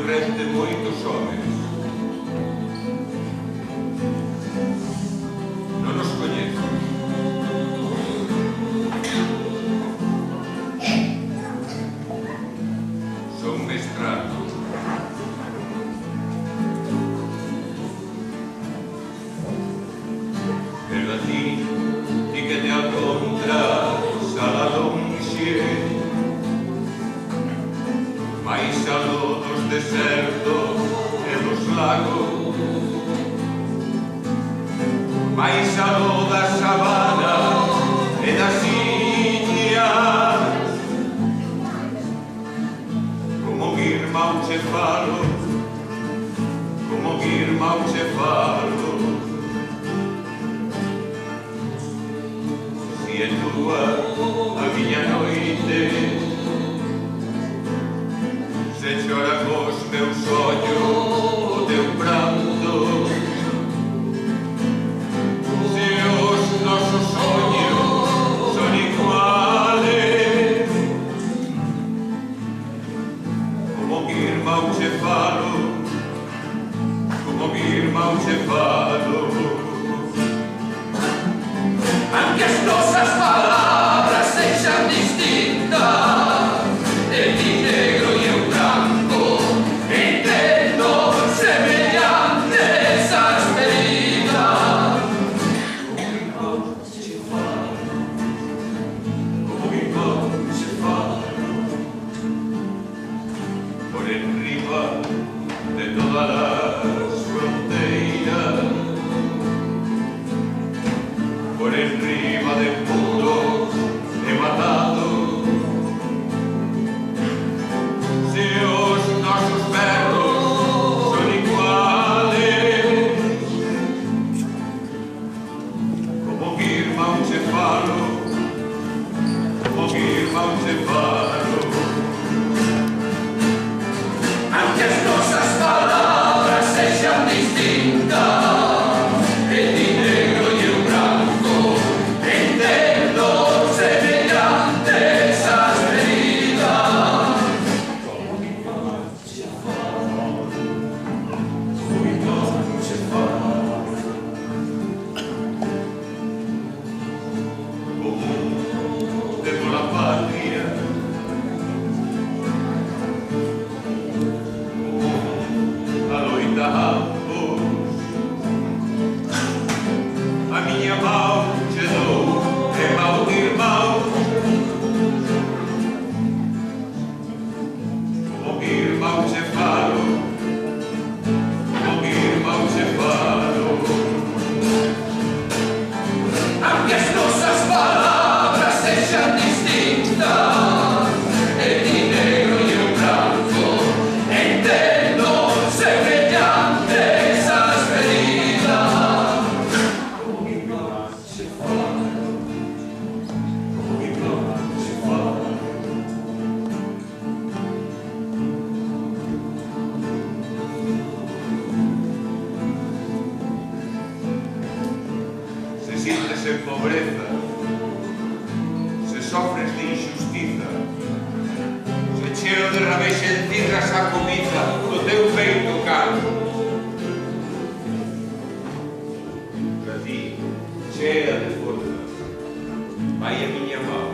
rente moitos homes. Non nos coñeces. Son mestrados. Pero a ti, ti que te encontras a la lonxe, máis aló dos desertos e dos lagos, máis aló da sabana e das illas, como mi irmão che falo, como mi irmão che falo. Si é túa a miña noite, se chora cos meus ollos o teu pranto, se os nosos sonhos son iguales, como mi irmão che falo, como mi irmão che falo. Aunque as nosas palabras sexan distintas, el negro y el blanco, entendo semellantes as feridas. Como mi irmão che falo, por enriba de todas las fronteiras, por enriba de muros he matado, se os nosos berros son iguales, como mi irmão che falo, como mi irmão che falo. Aunque as nosas palabras sexan distintas, el negro y el blanco, entendo semellantes as feridas. Como mi irmão che falo, como mi irmão che falo. Común de toda la patria, común a loitamos, a miña mão che dou e mão de irmão, como mi irmão che falo, como mi irmão che falo. Aunque as nosas palabras sexan distintas, el negro y el blanco, entendo semellantes as feridas. Como mi irmão che falo, como mi irmão che falo. Se sientes en pobreza, se sofres de injustiza, se cheo de rabexe encirras a comida do teu peito calo. Para ti, chea de forza, vai a miña mão,